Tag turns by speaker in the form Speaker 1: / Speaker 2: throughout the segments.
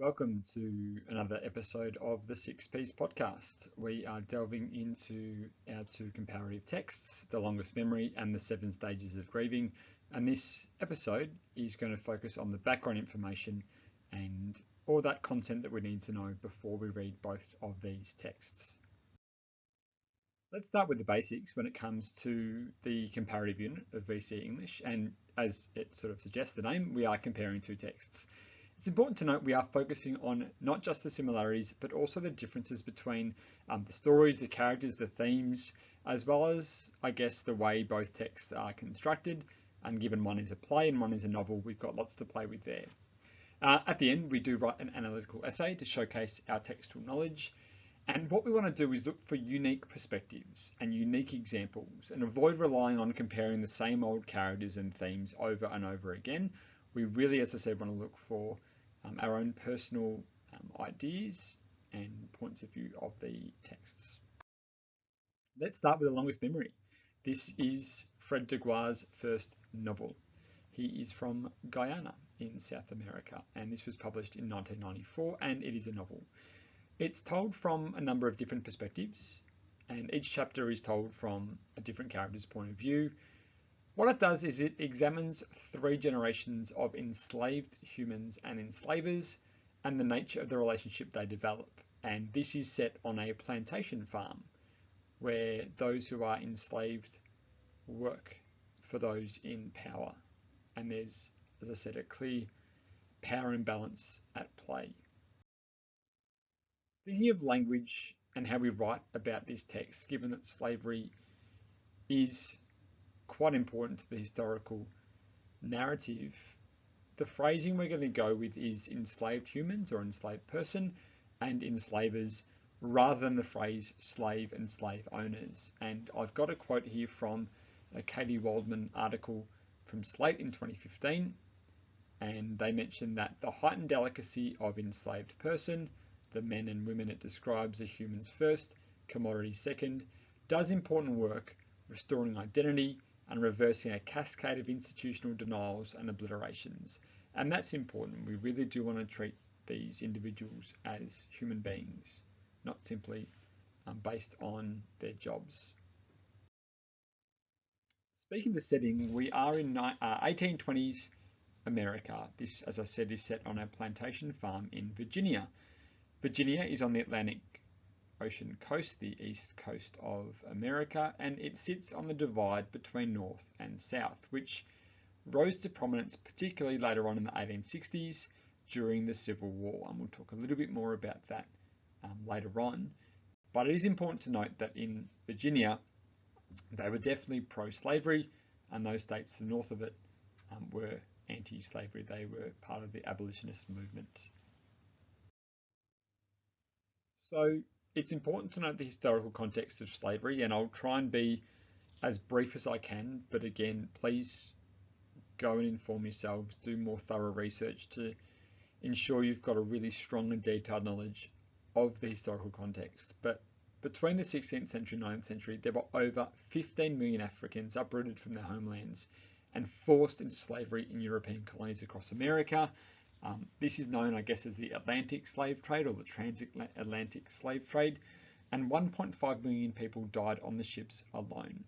Speaker 1: Welcome to another episode of the Six Ps podcast. We are delving into our two comparative texts, The Longest Memory and The Seven Stages of Grieving. And this episode is going to focus on the background information and all that content that we need to know before we read both of these texts. Let's start with the basics when it comes to the comparative unit of VCE English. And as it sort of suggests the name, we are comparing two texts. It's important to note we are focusing on not just the similarities, but also the differences between the stories, the characters, the themes, as well as, I guess, the way both texts are constructed. And given one is a play and one is a novel, we've got lots to play with there. At the end, we do write an analytical essay to showcase our textual knowledge. And what we want to do is look for unique perspectives and unique examples and avoid relying on comparing the same old characters and themes over and over again. We really, as I said, want to look for our own personal ideas and points of view of the texts. Let's start with The Longest Memory. This is Fred de Gau's first novel. He is from Guyana in South America, and this was published in 1994, and it is a novel. It's told from a number of different perspectives, and each chapter is told from a different character's point of view. What it does is it examines 3 generations of enslaved humans and enslavers and the nature of the relationship they develop. And this is set on a plantation farm where those who are enslaved work for those in power. And there's, as I said, a clear power imbalance at play. Thinking of language and how we write about this text, given that slavery is quite important to the historical narrative, the phrasing we're going to go with is enslaved humans or enslaved person and enslavers rather than the phrase slave and slave owners. And I've got a quote here from a Katie Waldman article from Strait in 2015, and they mention that the heightened delicacy of enslaved person, the men and women it describes are humans first, commodities second, does important work restoring identity and reversing a cascade of institutional denials and obliterations. And that's important. We really do want to treat these individuals as human beings, not simply based on their jobs. Speaking of the setting, we are in 1820s America. This, as I said, is set on a plantation farm in Virginia. Virginia is on the Atlantic Ocean coast, the east coast of America, and it sits on the divide between North and South, which rose to prominence particularly later on in the 1860s during the Civil War, and we'll talk a little bit more about that later on. But it is important to note that in Virginia, they were definitely pro-slavery, and those states to the north of it were anti-slavery. They were part of the abolitionist movement. So it's important to note the historical context of slavery, and I'll try and be as brief as I can, but again, please go and inform yourselves, do more thorough research to ensure you've got a really strong and detailed knowledge of the historical context. But between the 16th century and 19th century, there were over 15 million Africans uprooted from their homelands and forced into slavery in European colonies across America. This is known, I guess, as the Atlantic slave trade or the transatlantic slave trade, and 1.5 million people died on the ships alone.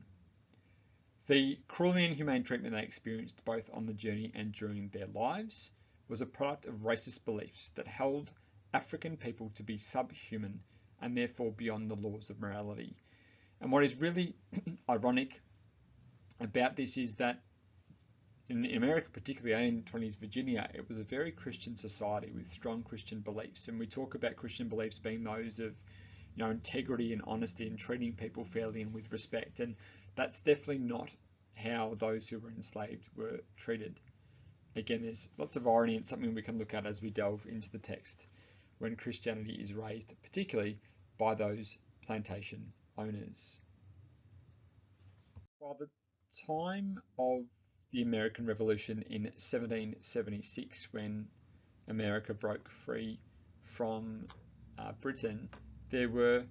Speaker 1: The cruel and inhumane treatment they experienced both on the journey and during their lives was a product of racist beliefs that held African people to be subhuman and therefore beyond the laws of morality. And what is really ironic about this is that in America, particularly 1820s Virginia, it was a very Christian society with strong Christian beliefs. And we talk about Christian beliefs being those of, integrity and honesty and treating people fairly and with respect. And that's definitely not how those who were enslaved were treated. Again, there's lots of irony and something we can look at as we delve into the text when Christianity is raised, particularly by those plantation owners. By the time of the American Revolution in 1776, when America broke free from Britain, there were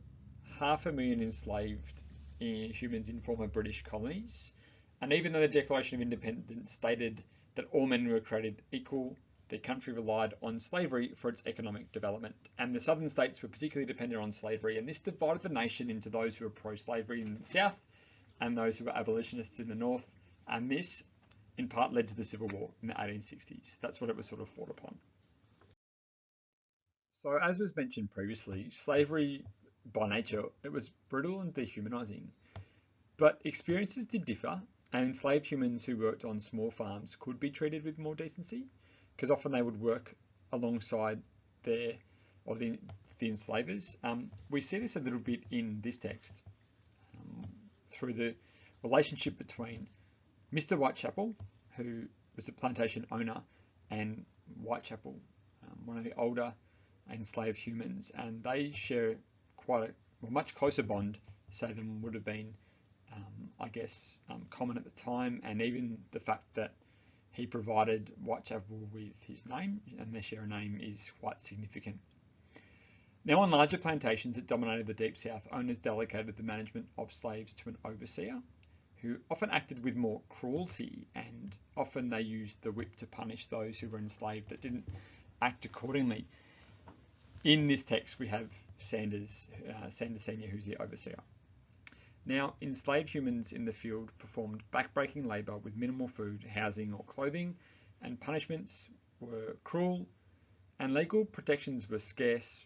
Speaker 1: 500,000 enslaved humans in former British colonies. And even though the Declaration of Independence stated that all men were created equal the country relied on slavery for its economic development, and the southern states were particularly dependent on slavery, and this divided the nation into those who were pro-slavery in the south and those who were abolitionists in the north, and this in part led to the Civil War in the 1860s. That's what it was sort of fought upon. So as was mentioned previously, slavery by nature, it was brutal and dehumanizing, but experiences did differ, and enslaved humans who worked on small farms could be treated with more decency, because often they would work alongside the enslavers. We see this a little bit in this text through the relationship between Mr. Whitechapel, who was a plantation owner, and Whitechapel, one of the older enslaved humans, and they share quite a much closer bond, say, than would have been, I guess, common at the time, and even the fact that he provided Whitechapel with his name, and their share a name is quite significant. Now, on larger plantations that dominated the Deep South, owners delegated the management of slaves to an overseer, who often acted with more cruelty, and often they used the whip to punish those who were enslaved that didn't act accordingly. In this text, we have Sanders Senior, who's the overseer. Now, enslaved humans in the field performed backbreaking labour with minimal food, housing or clothing, and punishments were cruel, and legal protections were scarce,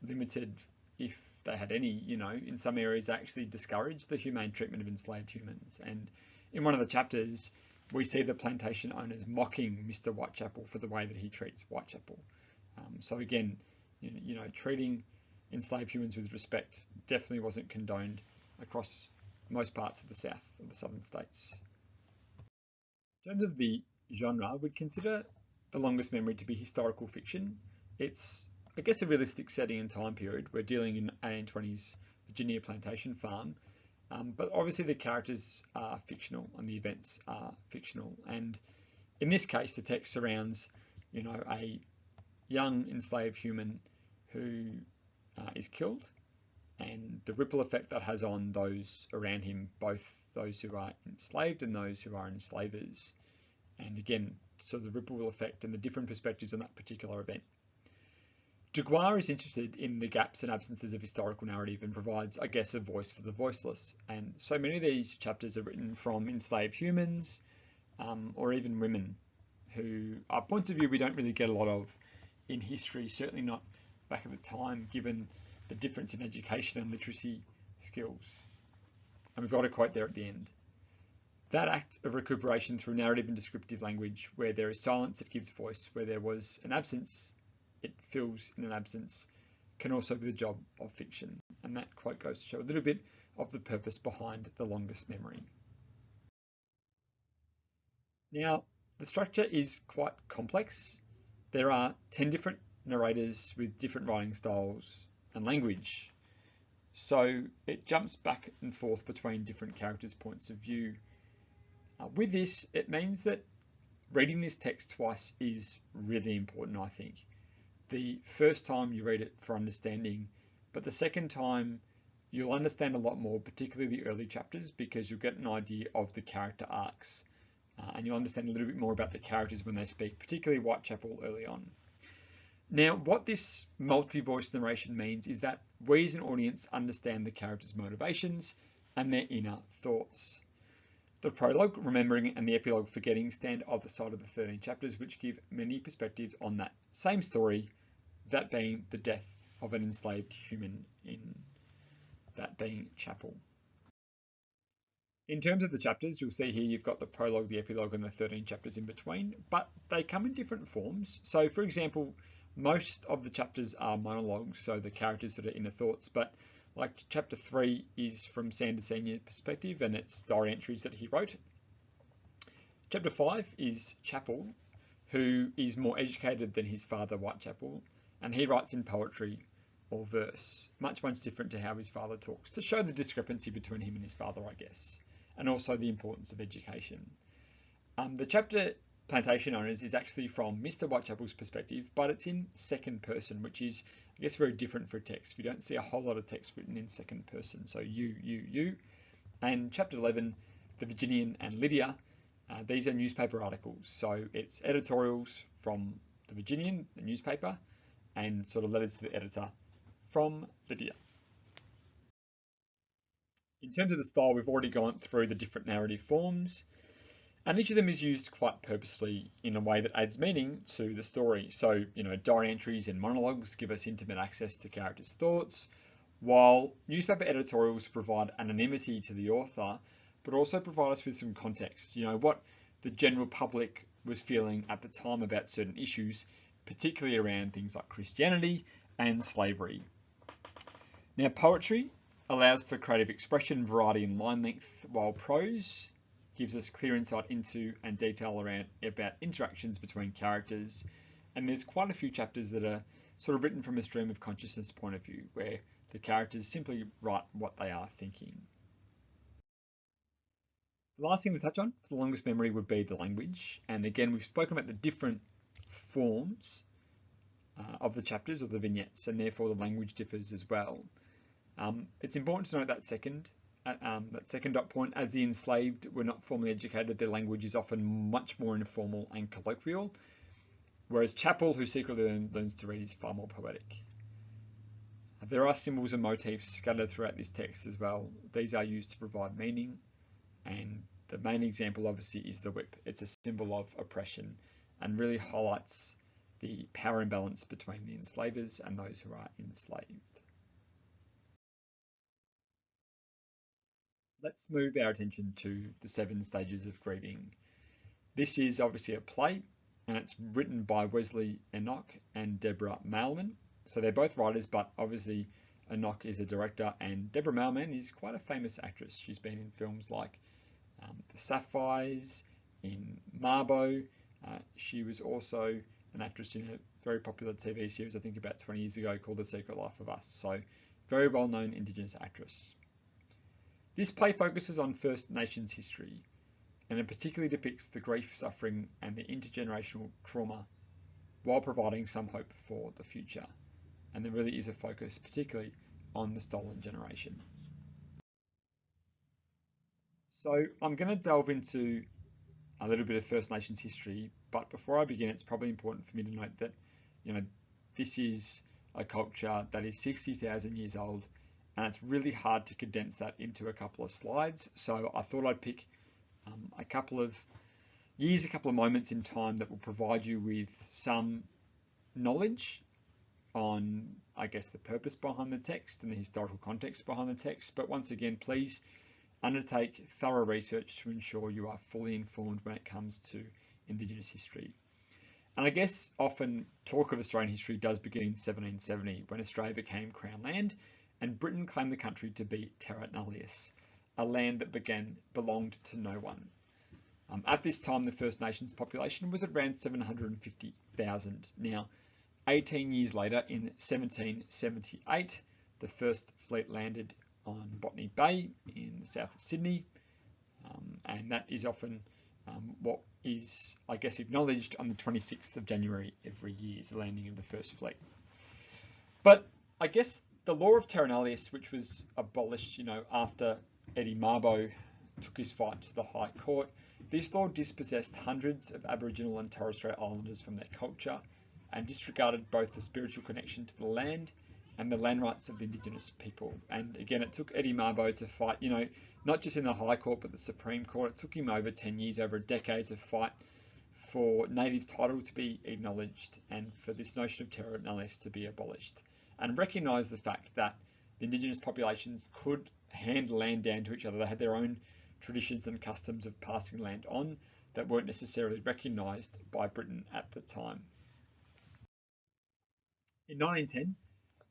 Speaker 1: limited if they had any. In some areas they actually discouraged the humane treatment of enslaved humans. And in one of the chapters, we see the plantation owners mocking Mr. Whitechapel for the way that he treats Whitechapel. So again, treating enslaved humans with respect definitely wasn't condoned across most parts of the south, of the southern states. In terms of the genre, we'd consider The Longest Memory to be historical fiction. It's, I guess, a realistic setting and time period. We're dealing in 1820s Virginia plantation farm, but obviously the characters are fictional and the events are fictional. And in this case, the text surrounds, a young enslaved human who is killed, and the ripple effect that has on those around him, both those who are enslaved and those who are enslavers. And again, so the ripple effect and the different perspectives on that particular event. Duguay is interested in the gaps and absences of historical narrative and provides, I guess, a voice for the voiceless. And so many of these chapters are written from enslaved humans or even women who are points of view we don't really get a lot of in history, certainly not back at the time, given the difference in education and literacy skills. And we've got a quote there at the end. That act of recuperation through narrative and descriptive language, where there is silence, it gives voice. Where there was an absence, it fills in an absence, can also be the job of fiction. And that quote goes to show a little bit of the purpose behind The Longest Memory. Now, the structure is quite complex. There are 10 different narrators with different writing styles and language. So it jumps back and forth between different characters' points of view. With this, it means that reading this text twice is really important, I think. The first time you read it for understanding, but the second time you'll understand a lot more, particularly the early chapters, because you'll get an idea of the character arcs. And you'll understand a little bit more about the characters when they speak, particularly Whitechapel early on. Now, what this multi-voice narration means is that we as an audience understand the characters' motivations and their inner thoughts. The prologue, remembering, and the epilogue, forgetting, stand either side of the 13 chapters, which give many perspectives on that same story, that being the death of an enslaved human, in that being Chapel. In terms of the chapters, you'll see here you've got the prologue, the epilogue, and the 13 chapters in between, but they come in different forms. So, for example, most of the chapters are monologues, so the characters that are inner thoughts, but like chapter 3 is from Sanders Senior's perspective, and it's diary entries that he wrote. Chapter 5 is Chapel, who is more educated than his father, Whitechapel, and he writes in poetry or verse, much different to how his father talks, to show the discrepancy between him and his father, I guess, and also the importance of education. The chapter Plantation Owners is actually from Mr. Whitechapel's perspective, but it's in second person, which is, I guess, very different for text. We don't see a whole lot of text written in second person, so you. And chapter 11, The Virginian and Lydia, these are newspaper articles, so it's editorials from the Virginian, the newspaper, and sort of letters to the editor from Lydia. In terms of the style, we've already gone through the different narrative forms, and each of them is used quite purposefully in a way that adds meaning to the story. So, diary entries and monologues give us intimate access to characters' thoughts, while newspaper editorials provide anonymity to the author, but also provide us with some context, what the general public was feeling at the time about certain issues, particularly around things like Christianity and slavery. Now, poetry allows for creative expression, variety and line length, while prose gives us clear insight into and detail about interactions between characters. And there's quite a few chapters that are sort of written from a stream of consciousness point of view, where the characters simply write what they are thinking. The last thing to touch on for the longest memory would be the language. And again, we've spoken about the different forms of the chapters or the vignettes, and therefore the language differs as well. It's important to note that second dot point, as the enslaved were not formally educated, their language is often much more informal and colloquial, whereas Chapel, who secretly learns to read, is far more poetic. There are symbols and motifs scattered throughout this text as well. These are used to provide meaning, and the main example obviously is the whip. It's a symbol of oppression and really highlights the power imbalance between the enslavers and those who are enslaved. Let's move our attention to the 7 Stages of Grieving. This is obviously a play, and it's written by Wesley, Enoch and Deborah Mailman. So they're both writers, but obviously Enoch is a director, and Deborah Mailman is quite a famous actress. She's been in films like The Sapphires, in Marbo. She was also an actress in a very popular TV series, I think about 20 years ago, called The Secret Life of Us. So very well-known Indigenous actress. This play focuses on First Nations history, and it particularly depicts the grief, suffering, and the intergenerational trauma, while providing some hope for the future. And there really is a focus, particularly on the stolen generation. So I'm going to delve into a little bit of First Nations history, but before I begin, it's probably important for me to note that, this is a culture that is 60,000 years old, and it's really hard to condense that into a couple of slides. So I thought I'd pick a couple of years, a couple of moments in time that will provide you with some knowledge on, I guess, the purpose behind the text and the historical context behind the text. But once again, please undertake thorough research to ensure you are fully informed when it comes to Indigenous history. And I guess often talk of Australian history does begin in 1770, when Australia became Crown land and Britain claimed the country to be terra nullius, a land that belonged to no one. At this time, the First Nations population was around 750,000. Now, 18 years later, in 1778, the first fleet landed on Botany Bay in the south of Sydney, and that is often what is, I guess, acknowledged on the 26th of January every year, is the landing of the first fleet. But I guess the law of terra nullius, which was abolished, after Eddie Mabo took his fight to the High Court, this law dispossessed hundreds of Aboriginal and Torres Strait Islanders from their culture and disregarded both the spiritual connection to the land and the land rights of the Indigenous people. And again, it took Eddie Mabo to fight, not just in the High Court, but the Supreme Court. It took him over 10 years, over a decade, to fight for native title to be acknowledged and for this notion of terra nullius to be abolished, and recognise the fact that the Indigenous populations could hand land down to each other. They had their own traditions and customs of passing land on that weren't necessarily recognised by Britain at the time. In 1910,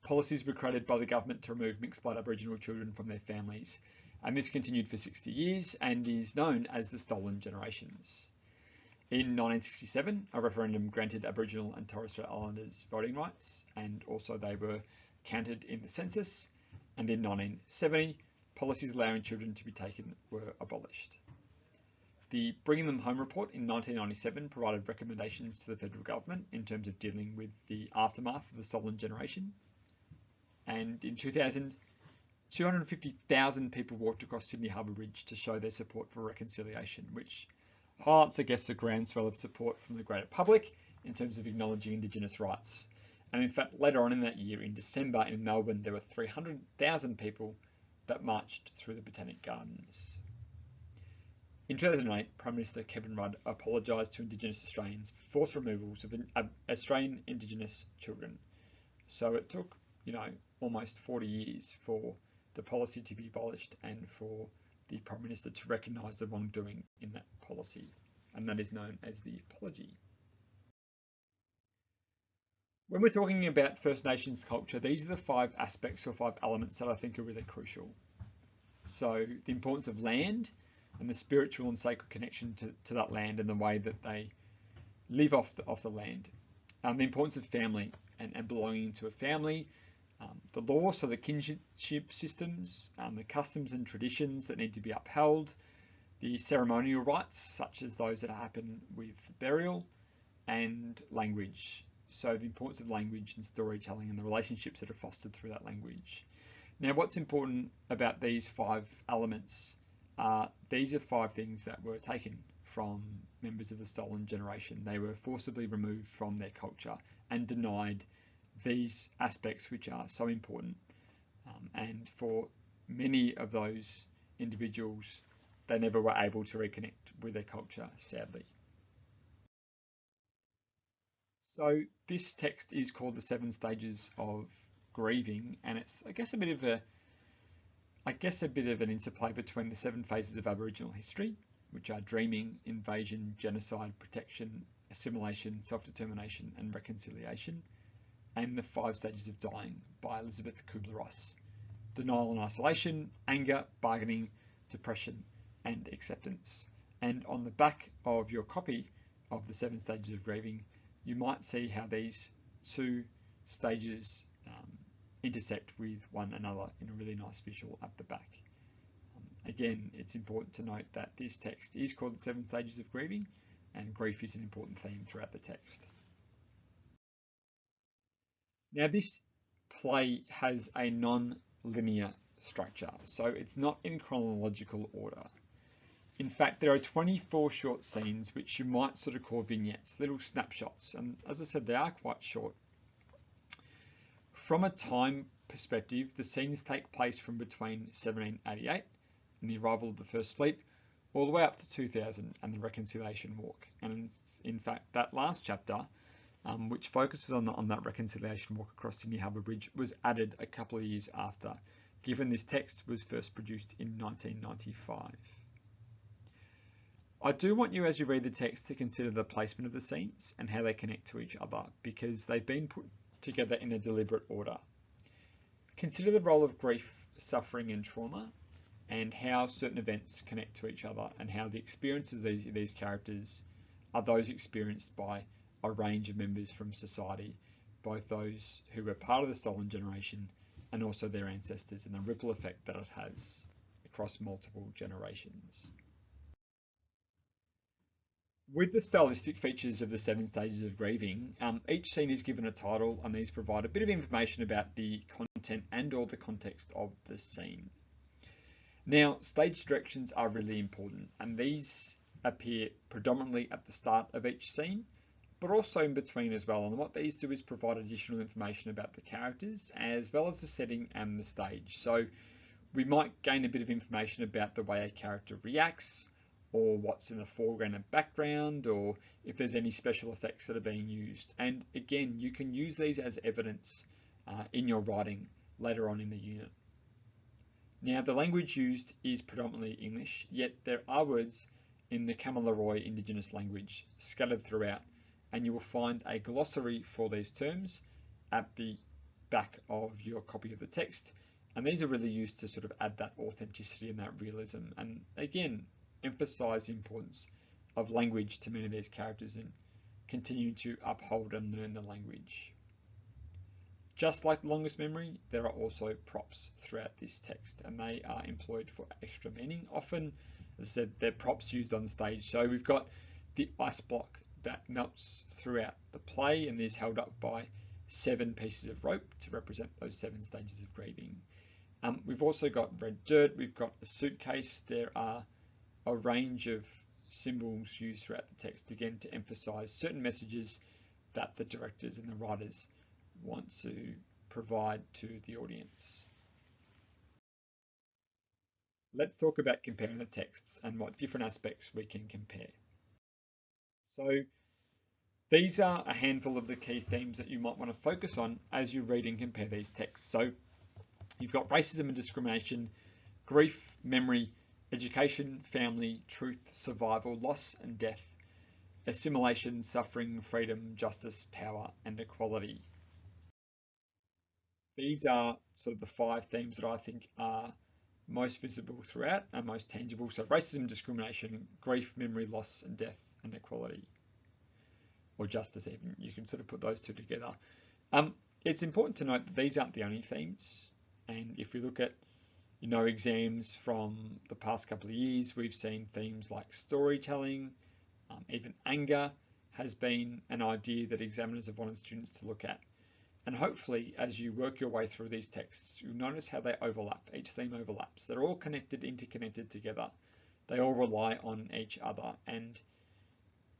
Speaker 1: policies were created by the government to remove mixed-blood Aboriginal children from their families, and this continued for 60 years and is known as the Stolen Generations. In 1967, a referendum granted Aboriginal and Torres Strait Islanders voting rights, and also they were counted in the census. And in 1970, policies allowing children to be taken were abolished. The Bringing Them Home report in 1997 provided recommendations to the federal government in terms of dealing with the aftermath of the stolen generation. And in 2000, 250,000 people walked across Sydney Harbour Bridge to show their support for reconciliation, which highlights, I guess, a groundswell of support from the greater public in terms of acknowledging Indigenous rights. And in fact, later on in that year, in December in Melbourne, there were 300,000 people that marched through the Botanic Gardens. In 2008, Prime Minister Kevin Rudd apologised to Indigenous Australians for forced removals of Australian Indigenous children. So it took, almost 40 years for the policy to be abolished and for the Prime Minister to recognise the wrongdoing in that policy, and that is known as the apology. When we're talking about First Nations culture, these are the 5 aspects or 5 elements that I think are really crucial. So the importance of land and the spiritual and sacred connection to that land and the way that they live off the land. The importance of family and belonging to a family. The law, so the kinship systems, the customs and traditions that need to be upheld, the ceremonial rites, such as those that happen with burial, and language. So the importance of language and storytelling and the relationships that are fostered through that language. Now, what's important about these 5 elements are these are 5 things that were taken from members of the stolen generation. They were forcibly removed from their culture and denied these aspects which are so important. And for many of those individuals, they never were able to reconnect with their culture, sadly. So this text is called the 7 Stages of Grieving, and it's, I guess, a bit of an interplay between the 7 phases of Aboriginal history, which are dreaming, invasion, genocide, protection, assimilation, self-determination, and reconciliation, and the 5 Stages of Dying by Elizabeth Kubler-Ross: denial and isolation, anger, bargaining, depression, and acceptance. And on the back of your copy of the 7 Stages of Grieving, you might see how these 2 stages intersect with one another in a really nice visual at the back. Again, it's important to note that this text is called the 7 Stages of Grieving, and grief is an important theme throughout the text. Now, this play has a non-linear structure, so it's not in chronological order. In fact, there are 24 short scenes which you might sort of call vignettes, little snapshots, and as I said, they are quite short. From a time perspective, the scenes take place from between 1788 and the arrival of the First Fleet all the way up to 2000 and the Reconciliation Walk. And in fact, that last chapter, which focuses on that Reconciliation Walk across Sydney Harbour Bridge, was added a couple of years after, given this text was first produced in 1995. I do want you, as you read the text, to consider the placement of the scenes and how they connect to each other, because they've been put together in a deliberate order. Consider the role of grief, suffering, and trauma, and how certain events connect to each other, and how the experiences of these characters are those experienced by a range of members from society, both those who were part of the stolen generation and also their ancestors, and the ripple effect that it has across multiple generations. With the stylistic features of the 7 Stages of Grieving, each scene is given a title, and these provide a bit of information about the content and or the context of the scene. Now, stage directions are really important, and these appear predominantly at the start of each scene, but also in between as well. And what these do is provide additional information about the characters, as well as the setting and the stage. So we might gain a bit of information about the way a character reacts, or what's in the foreground and background, or if there's any special effects that are being used. And again, you can use these as evidence in your writing later on in the unit. Now, the language used is predominantly English, yet there are words in the Kamilaroi Indigenous language scattered throughout, and you will find a glossary for these terms at the back of your copy of the text. And these are really used to sort of add that authenticity and that realism, and again, emphasize the importance of language to many of these characters and continue to uphold and learn the language. Just like the longest memory, there are also props throughout this text, and they are employed for extra meaning. Often, as I said, they're props used on stage. So we've got the ice block that melts throughout the play and is held up by 7 pieces of rope to represent those 7 stages of grieving. We've also got red dirt, we've got a suitcase. There are a range of symbols used throughout the text, again, to emphasize certain messages that the directors and the writers want to provide to the audience. Let's talk about comparing the texts and what different aspects we can compare. So these are a handful of the key themes that you might want to focus on as you read and compare these texts. So you've got racism and discrimination, grief, memory, education, family, truth, survival, loss and death, assimilation, suffering, freedom, justice, power, and equality. These are sort of the 5 themes that I think are most visible throughout and most tangible. So racism, discrimination, grief, memory, loss and death, and equality. Or justice even. You can sort of put those two together. It's important to note that these aren't the only themes. And if we look at, exams from the past couple of years, we've seen themes like storytelling, even anger has been an idea that examiners have wanted students to look at. And hopefully, as you work your way through these texts, you'll notice how they overlap. Each theme overlaps. They're all connected, interconnected together. They all rely on each other. And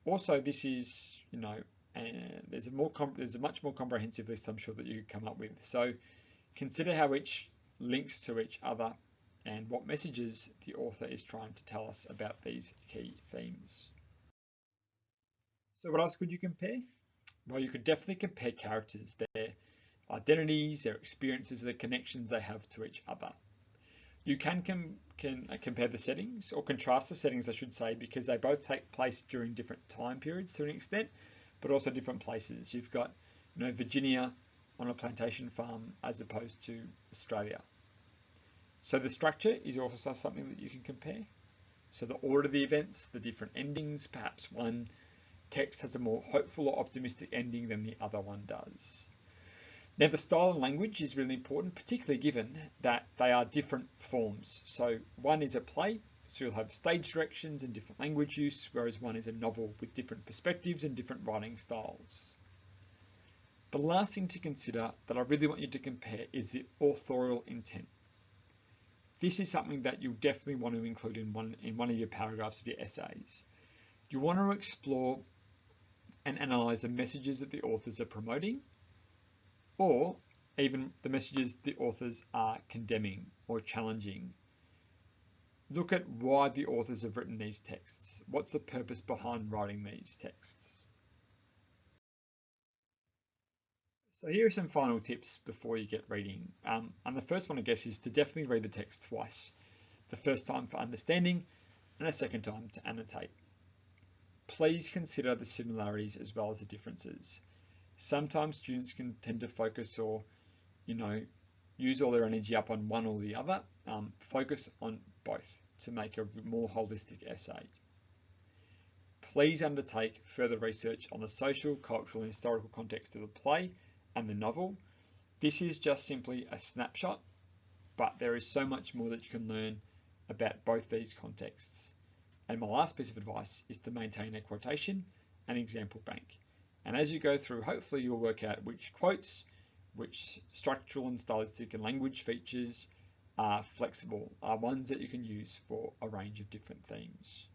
Speaker 1: also, this is, there's a much more comprehensive list, I'm sure, that you could come up with. So consider how each links to each other and what messages the author is trying to tell us about these key themes. So what else could you compare? Well, you could definitely compare characters, their identities, their experiences, the connections they have to each other. You can compare the settings, or contrast the settings, I should say, because they both take place during different time periods to an extent, but also different places. You've got, Virginia on a plantation farm as opposed to Australia. So the structure is also something that you can compare. So the order of the events, the different endings, perhaps one text has a more hopeful or optimistic ending than the other one does. Now, the style and language is really important, particularly given that they are different forms. So one is a play, so you'll have stage directions and different language use, whereas one is a novel with different perspectives and different writing styles. The last thing to consider that I really want you to compare is the authorial intent. This is something that you'll definitely want to include in one of your paragraphs of your essays. You want to explore and analyse the messages that the authors are promoting, or even the messages the authors are condemning or challenging. Look at why the authors have written these texts. What's the purpose behind writing these texts? So here are some final tips before you get reading. And the first one, I guess, is to definitely read the text twice. The first time for understanding and a second time to annotate. Please consider the similarities as well as the differences. Sometimes students can tend to focus or, use all their energy up on one or the other. Focus on both to make a more holistic essay. Please undertake further research on the social, cultural, and historical context of the play and the novel. This is just simply a snapshot, but there is so much more that you can learn about both these contexts. And my last piece of advice is to maintain a quotation and example bank. And as you go through, hopefully you'll work out which quotes, which structural and stylistic and language features are flexible, are ones that you can use for a range of different themes.